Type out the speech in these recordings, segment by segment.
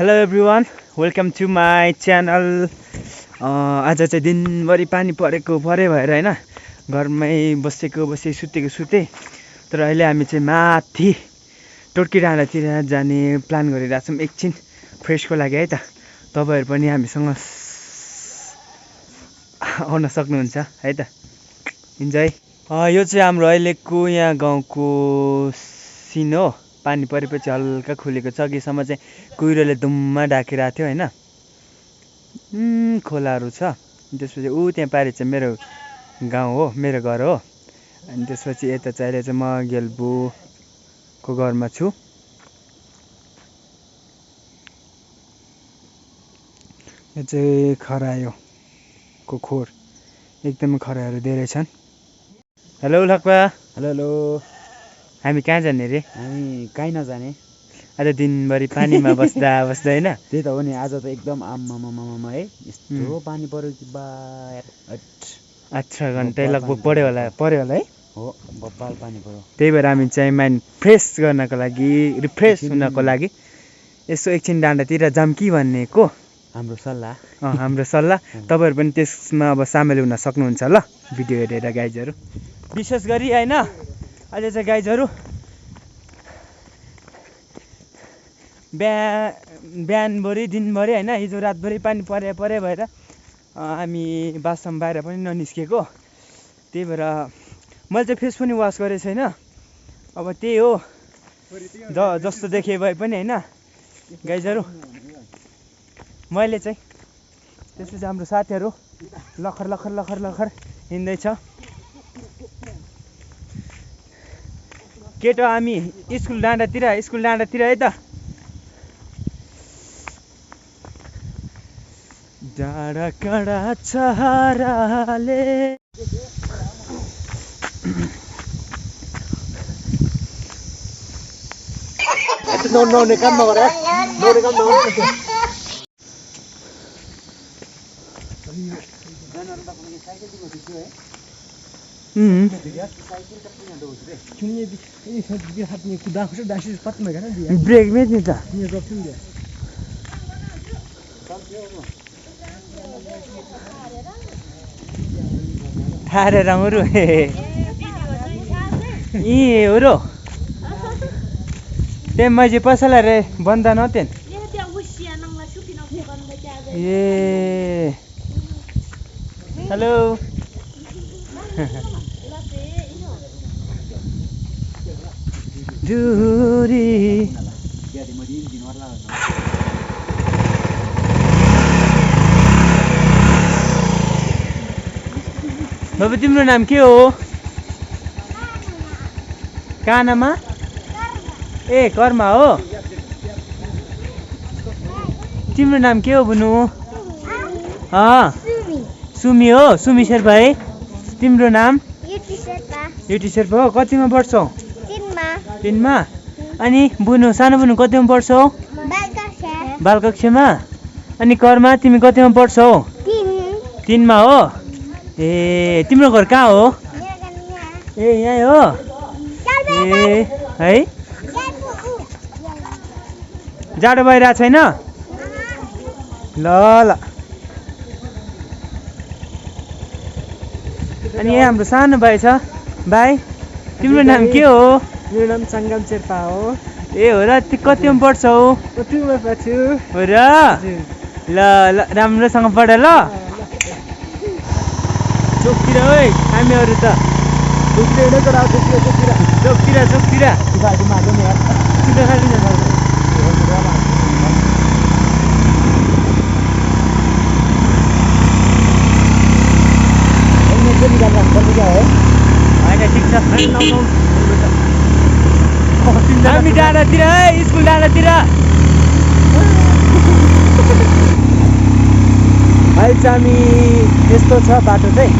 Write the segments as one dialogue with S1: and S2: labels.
S1: Hello everyone, welcome to my channel. आज चाहिँ दिनभरि पानी परेको भएर हैन घरमै बसेको सुते तर अहिले हामी चाहिँ माथि टोर्की डाँडातिर जाने प्लान गरिरहेका छौं एकछिन फ्रेशको लागि है त तपाईहरु पनि हामीसँग आउन सक्नुहुन्छ है त इन्जॉय। यो चाहिँ हाम्रो अहिलेको यहाँ गाउँको सिन हो। पानी परेपछि हल्का खुलेको छ। अघिसम्म चाहिँ कुहिरोले दुम्मा ढाकिरहेको थियो हैन। खोलाहरू छ। त्यसपछि उ त्यहाँ पारि चाहिँ मेरो गाउँ हो, मेरो घर हो। अनि त्यसपछि यता चाहिँ अहिले चाहिँ म गेलबुको घरमा छु। यो चाहिँ खरायोको खोर, एकदमै खरायोहरू धेरै छन्। हेलो लक्पा। हेलो। हामी कहाँ जाने रे?
S2: हामी कहीँ नजाने।
S1: आज दिनभरि पानीमा बस्दा हैन।
S2: त्यही त हो नि, आज त एकदम आम्मामामा है यस्तो पानी पर्यो कि बा
S1: 8 घण्टा लगभग पर्यो होला है।
S2: हो, बब्बाल पानी पर्यो।
S1: त्यही भएर हामी चाहिँ माइन्ड फ्रेस गर्नको लागि, रिफ्रेस हुनको लागि यसो एकछिन डाँडातिर जाम कि भन्नेको
S2: हाम्रो सल्लाह।
S1: हाम्रो सल्लाह। तपाईहरु पनि त्यसमा अब सामेल हुन सक्नुहुन्छ ल भिडियो हेरेर गाइजहरु। विशेष गरी हैन अहिले चाहिँ गाइजहरु बिहानभरि दिनभरि हैन हिजो रातभरि पानी परे भएर हामी बाथरुम बाहिर पनि ननिस्केको। त्यही भएर मैले चाहिँ फेस पनि वास गरे छैन। अब त्यही हो जस्तो देखे भए पनि हैन गाइजहरु। मैले चाहिँ त्यसपछि हाम्रो साथीहरु लखर हिँड्दैछ। केटो हामी स्कुल डाँडातिर है त। डाँडा काँडा छहाराले
S2: नौने काम नगरे
S1: ब्रेक में नहीं था। थारे रामरू ये ओरो ते मजे पसला रे बंदा नतेन ये हेलो दूरी बाबु तिम्रो नाम के हो? कानामा ए कर्मा हो। तिम्रो नाम के हो बुनु? सुमी हो। सुमी शेर्पा है। तिम्रो नाम? युटी शेर्पा हो। कतिमा पढ्छौ? 3 मा। अनि बुनु सानो बुनु कतिमा पढ्छौ? बाल कक्षामा। अनि कर्मा तिमी कतिमा पढ्छौ? 3 मा हो। ए तिम्रो घर कहाँ हो? ए यहाँ हो। ए है जाडो भइरहेको छैन? ल अनि यहाँ हाम्रो सानो भाइ छ। भाइ तिम्रो नाम के हो?
S2: मेरो नाम संगम शेर्पा हो।
S1: ए हो र कतिमा पढ्छौ?
S2: 2 मा पढ्छु।
S1: हो र ल राम्रोसँग पढ ल। चोकतिर है हामीहरू त चोकतिर हामी डाँडातिर है, स्कुल डाँडातिर अहिले चाहिँ हामी यस्तो छ बाटो चाहिँ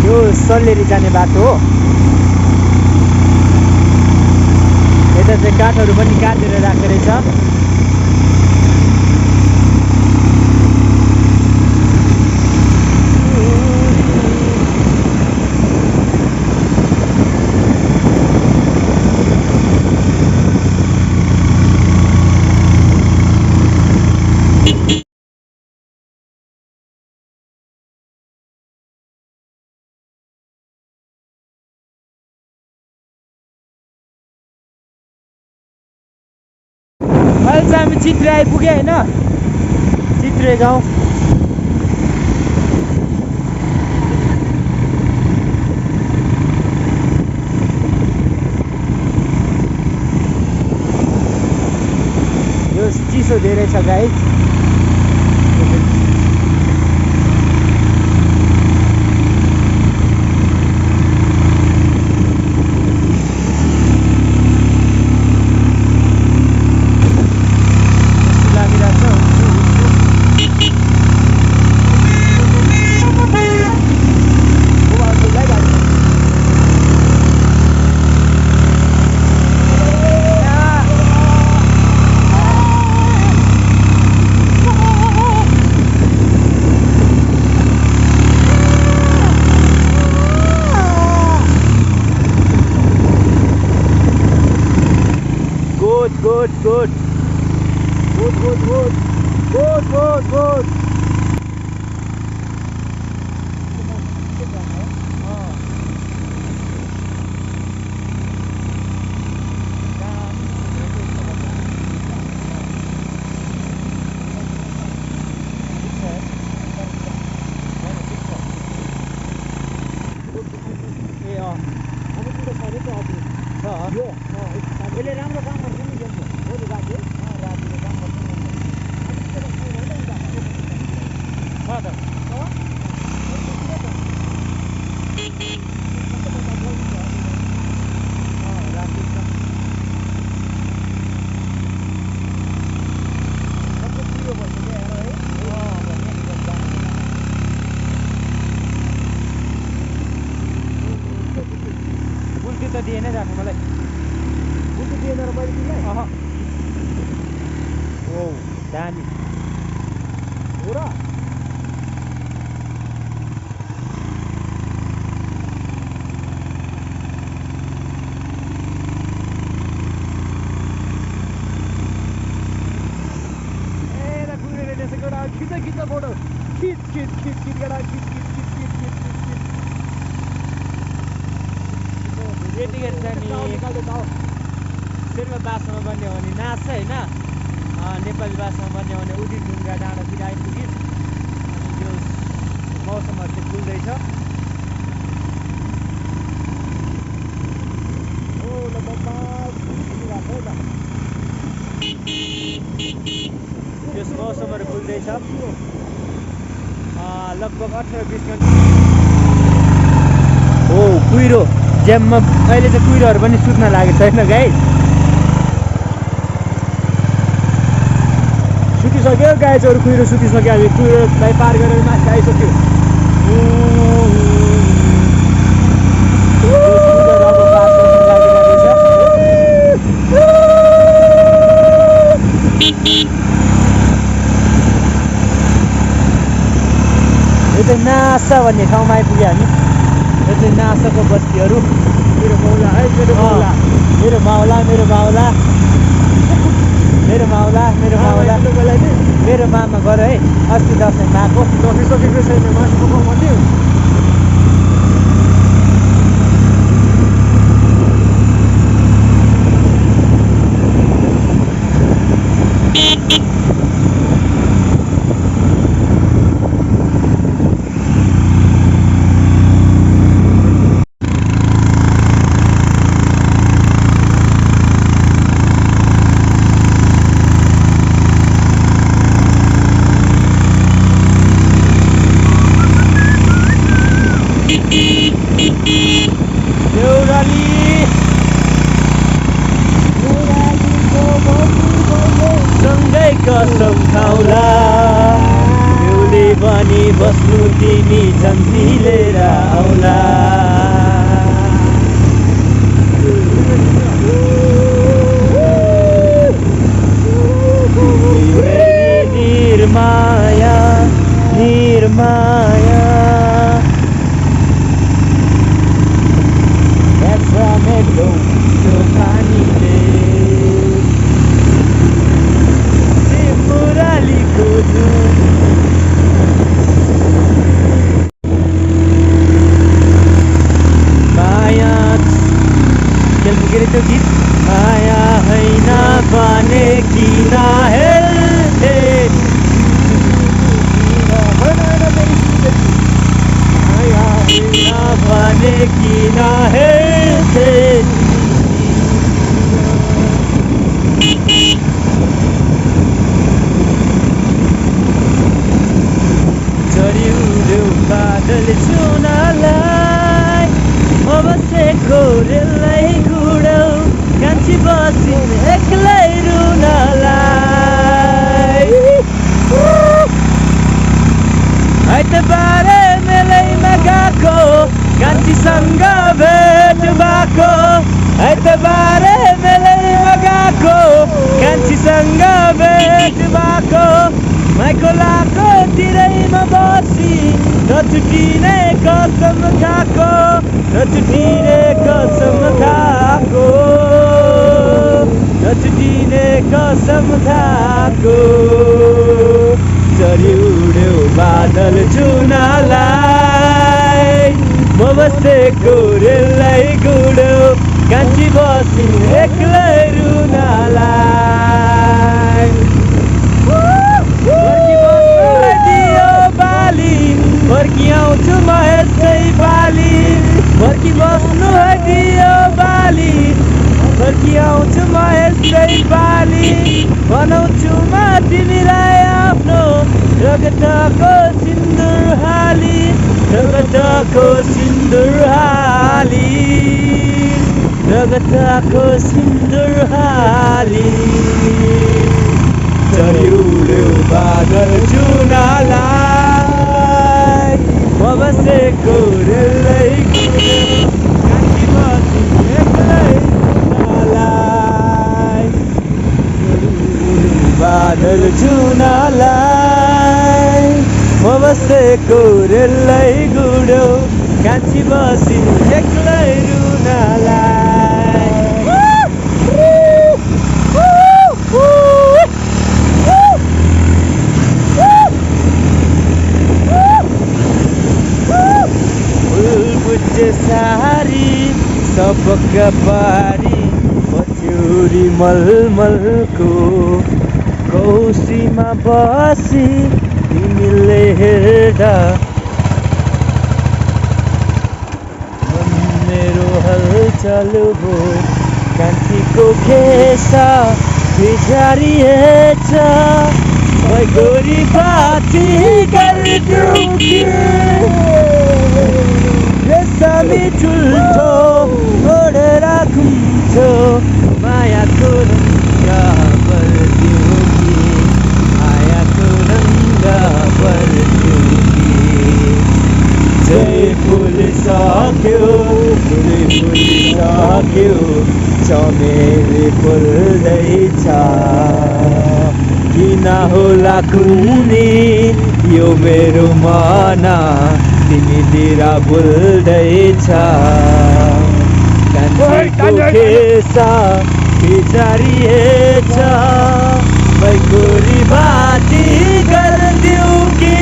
S1: यो सल्लेरी जाने बाटो हो। यता चाहिँ काठहरू पनि काटेर राखेको रहेछ। अहिले चाहिँ हामी चित्रे आइपुग्यो होइन चित्रे गाउँ यो चिसो धेरै छ गाइस good. त दिएन जानु मलाई बुझ्नु दिएन र मैले तिमीलाई ओ दामी हो र खिच फोटो खिच गडा खिच यतिखेर चाहिँ शेर्पा भाषामा भन्ने हो भने नाच होइन नेपाली भाषामा भन्ने हो भने उदित ढुङ्गा डाँडातिर आइपुग्यो अनि यो मौसमहरू चाहिँ खुल्दैछ यस मौसमहरू खुल्दैछ लगभग 18-20 घन्टा हो कुहिरो ज्याममा अहिले चाहिँ कुहिरोहरू पनि सुत्न लागेको छैन गाइस सुतिसक्यो गाइजहरू कुहिरो सुतिसक्यो हामी कुहिरोलाई पार गरेर माथि आइसक्यो यो चाहिँ नासा भन्ने ठाउँमा आइपुग्यो हामी यो चाहिँ नासाको बस्तीहरू मेरो माउला है मेरो माउला मेरो मामा गयो है अस्ति दसैँमा आएको दसैँ सकेको छैन मासु पकाउनु भन्यो कसम खाउला एउटै पनि बस्नु तिमी झन्झिलेर आउला निर्माया माया हैन भने किन हेर्थे भने किन हेर्थे चढ्यो बादल चुनालाई बसेको रेलै गुडौ कान्छी बसिन् एक्लै रुनलाई आइतबारे मेलैमा गएको कान्छीसँग भेट भएको आइतबारे मेलैमा गएको कान्छीसँग भेट भएको माइको लाको तिरैमा बसी नछुटिने कसम खाएको नछुटिने कसम खाएको नछुटिने कसम खाएको चढ्यो बादल चुनालाई म बसेको रेलै गुडौ कान्छी बसिन् एक्लै रुनलाई फर्की आउँछु म यसै पाली फर्की बस्नु है दियो बाली फर्की आउँछु म यसै पाली बनाउँछु म तिमीलाई आफ्नो रगतको सिन्दुर हाली रगतको सिन्दुर हाली रगतको सिन्दुर हाली चढ्यो बादल चुनालाई म बसेको रेलै कान्छी बसिन् एक्लै रुनलाई बादल चुनालाई म बसेको रेलै गुडौ कान्छी बसिन् एक्लै रुनलाई सारी सबक पारी पछ्यौरी मलमलको कौसीमा बसी तिमीले हेर्दा मेरो हलचल हो कान्छीको खेसा बिजारिएछ गोरी बाती गरिदिउ रेशमी चुल्ठो ओढेर घुम्छो मायाको रङ्ग बर्दिउ कि मायाको रङ्ग बर्दिउ कि जय फुल सक्यो चमेली फुल्दैछ किन होला कुनी यो मेरो मन तिमीतिर बोल्दैछ कान्छीको खेसा बिचारिएछ बैगुरी बाती गरिदिउ कि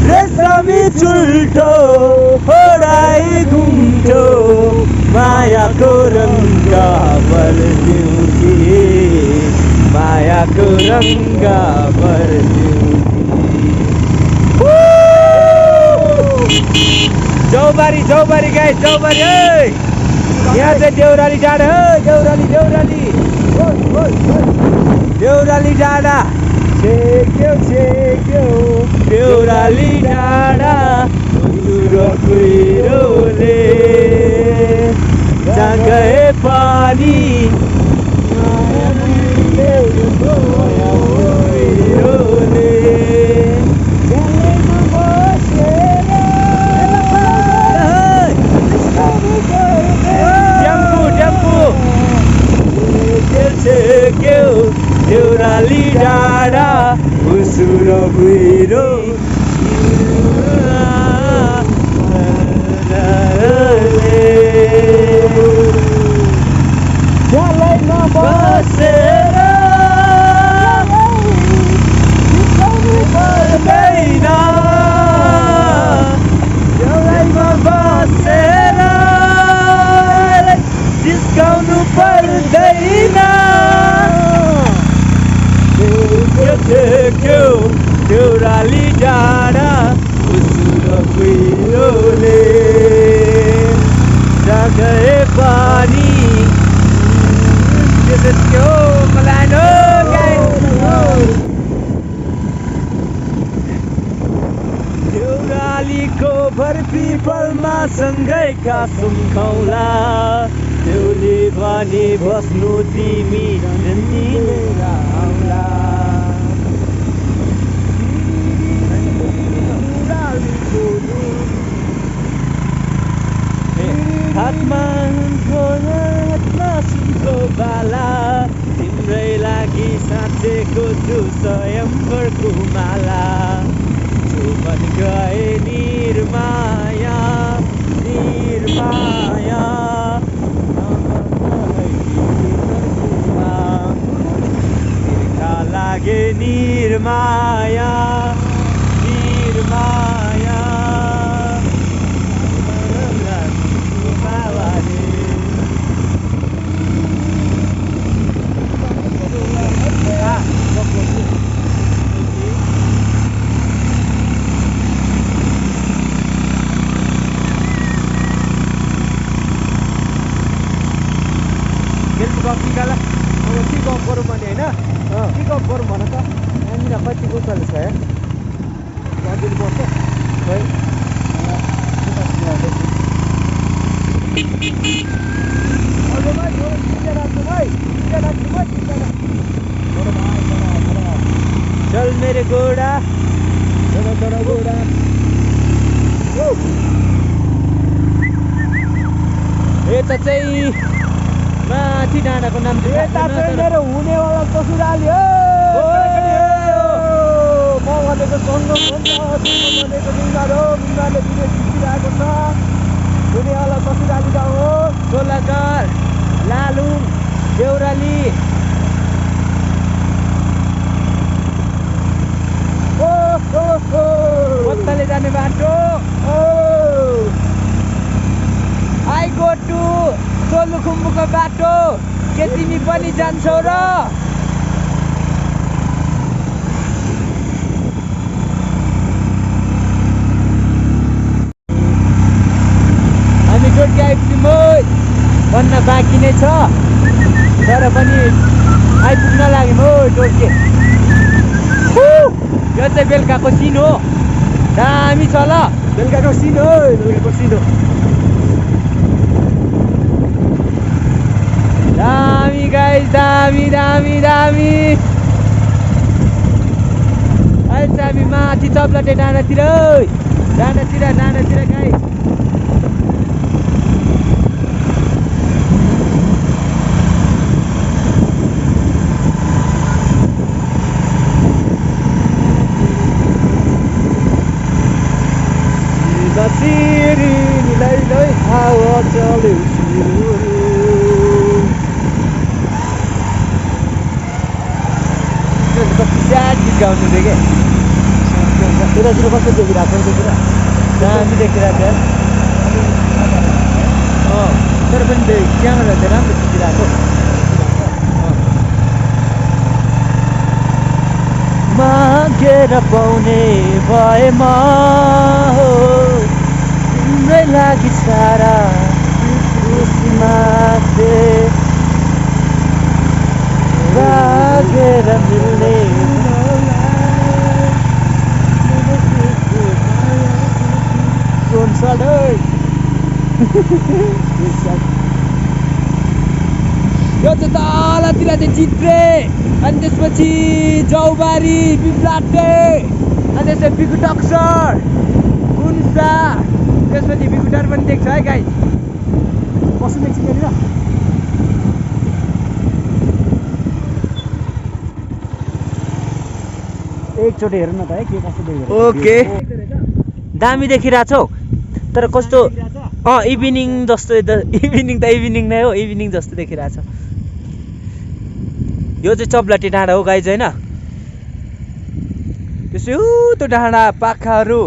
S1: रेशमी चुल्ठो ओढाइ घुम्छो मायाको रङ्ग बर्दिउ कि मायाको रङ्ग बर्दिउ चौबारी गाइस चौबारी यहाँ चाहिँ देउराली डाँडा हो देउराली डाँडा छेक्यो देउराली डाँडा कुहिरोले जहाँ गए पानी देउराली डाँडा उसुरो गुइरो बसेर पर्दैन देउरालीमा बसेर जिस्काउनु पर्दैन सँगै खासुम खौला देउले भने बस्नु तिमी मिलेर आउला हातमा सुनको बाला तिम्रै लागि साँचेको छु स्वयंवरको माला चुमन गए निर्माया निर्माया तिर्खा लागे निर्माया निर्माया निकाला अब के गफ गरौँ भने होइन के गफ गरौँ भन त यहाँनिर कतिको उकालो छ यहाँनिर पर्छ खै चल मेरे घोडा घोडा यता चाहिँ माथि डाँडाको नाम मेरो हुनेवाला ससुराली हो म भनेको सङ्गम हो नि भनेको मिङ्गमार हो मिङ्गमारले विदेश जितिरहेको छ हुनेवाला ससुराली गाउँ हो सोलाकर लालुङ देउराली पत्ताले जाने बाटो आई गो टु सोलुखुम्बुको बाटो के तिमी पनि जान्छौ र हामी टोटके आइपुग्यौँ भन्न बाँकी नै छ तर पनि आइपुग्न लाग्यौँ हो टोटके यो चाहिँ बेलुकाको सिन हो दामी छ ल बेलुकाको सिन हो बेलुकाको सिन हो दामी गाइस दामी दामी दामी अहिले चाहिँ हामी माथि चप्लटे डाँडातिर गाइस सिरिनीलाई हावा चल्यो गाउनु थियो क्या यतातिर कस्तो देखिरहेको छ त्यतिर दामी देखिरहेको छ तर पनि क्यामेरा चाहिँ राम्रो खिचिरहेको मागेर पाउने भएमा हो तिम्रै लागि सारा मागे रागेर मिल्ने यो चाहिँ तलतिर चाहिँ चित्रे अनि त्यसपछि जौबारी बिब्लाटे अनि त्यसपछि बिकुटक्सर गुन्सा त्यसपछि बिकुटार पनि देख्छ है गाइस कसो देख्छ त्यहाँनिर एकचोटि हेर्नु न त है के कस्तो देखिरहेको ओके दामी देखिरहेछौ तर कस्तो इभिनिङ जस्तो इभिनिङ नै हो इभिनिङ जस्तो देखिरहेछ यो चाहिँ चप्लाटे डाँडा हो गाइज होइन त्यसै त्यो डाँडा पाखाहरू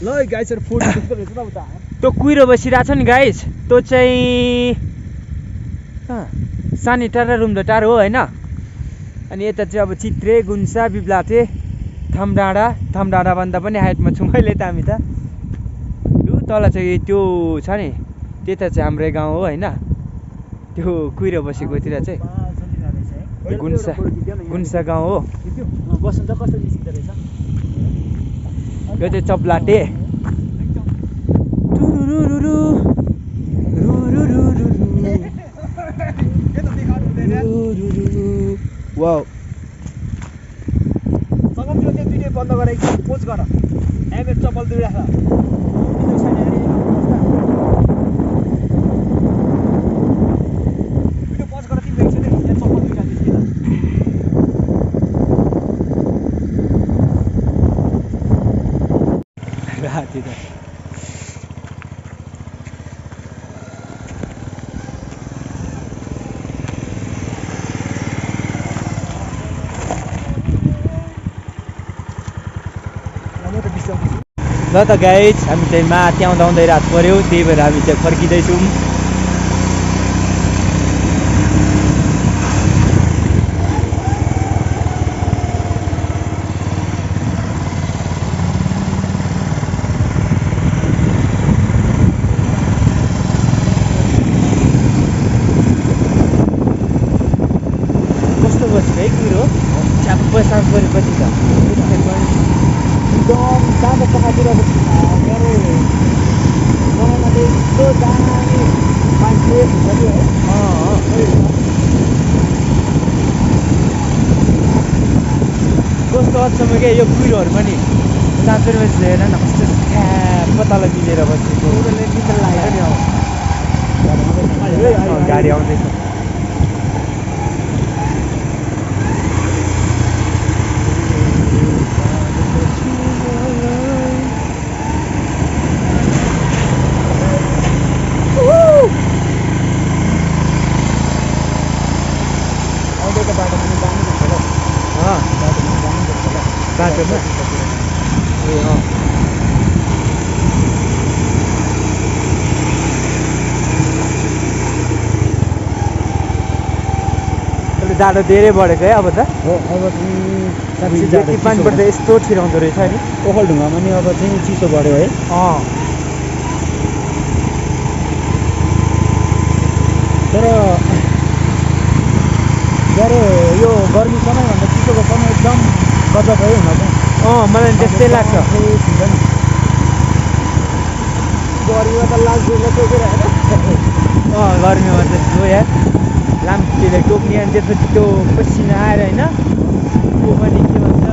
S1: ल गाइसहरु फोटो खिच्दै रहेछ त उता त्यो कुहिरो बसिरहेछ नि गाइस त्यो चाहिँ सानी टाढा रुम्दो टाढो हो होइन अनि यता चाहिँ अब चित्रे गुन्सा बिब्लाते थमडाँडा भन्दा पनि हाइटमा छु मैले त हामी त लु तल चाहिँ त्यो छ नि त्यता चाहिँ हाम्रो गाउँ हो होइन त्यो कुहिरो बसेकोतिर चाहिँ गुन्सा गाउँ हो
S2: बसन्त कस्तो निस्किँदो रहेछ
S1: यो चाहिँ चप्लाटे वाउ
S2: सगमतिर त्यो भिडियो बन्द गरेको पोज गर एमएफ चप्पल दुई राख भिडियो पोज गर तिमी एकछिन यहाँ चप्पल दुईटा निस्किन
S1: राति त ल त गाइज हामी चाहिँ माथि आउँदै रात पर्यो त्यही भएर हामी चाहिँ फर्किँदैछौँ कस्तो बस्छ है कुरो छ्याप्प सास गरेपछि त
S2: एकदम तातो पकातिर मेरो बनाउन चाहिँ यस्तो दामी मान्छे है
S1: कस्तो अचम्म क्या यो कुहिरोहरू पनि तातो बसी हेर न कस्तो ठ्याप्प तल मिलेर बसेको गाडी आउँदैछ बाटोमा ए जाडो धेरै बढेको है अब त
S2: अब
S1: जति पानी पर्दा यस्तो छिराउँदो रहेछ नि
S2: ओखलढुङ्गामा नि अब चाहिँ चिसो बढ्यो है तर गरे यो गर्मी समयभन्दा चिसोको समय एकदम गजब है हुन चाहिँ
S1: मलाई त्यस्तै लाग्छ
S2: गर्मीमा त लाग्दैन टोकेर होइन
S1: गर्मीमा त्यस्तो यार लाम्चीले टोक्ने अनि त्यसपछि त्यो पसिना आएर होइन को पनि के भन्छ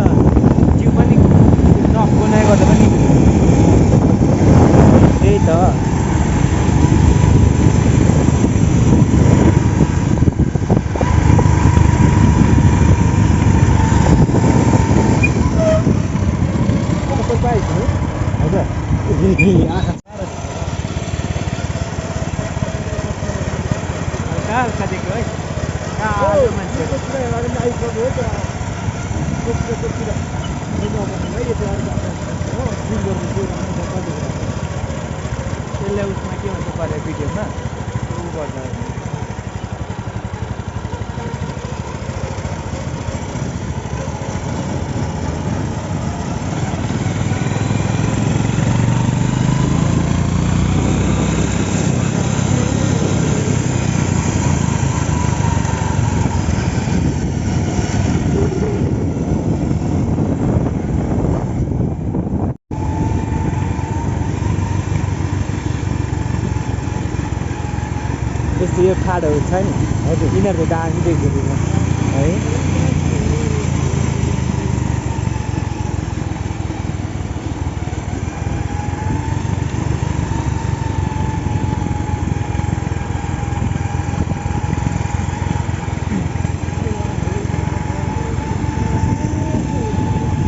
S1: जिउ पनि नकुनाइ गर्दा पनि त्यही त हल्का देख्यो है मान्छे त्यसलाई उसमा के भन्छ पऱ्यो भिडियोमा ऊ गर्दा त्यस्तो यो खाडहरू छ नि हजुर यिनीहरूको दामी देख्दैन है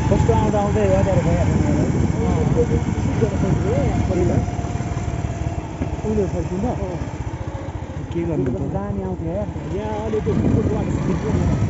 S2: कस्तो आउँदा आउँदै यादहरू भइहाल्यो
S1: उनीहरू फर्किन्छ के गर्नु
S2: दामी आउँथ्यो यहाँ अहिले त्यो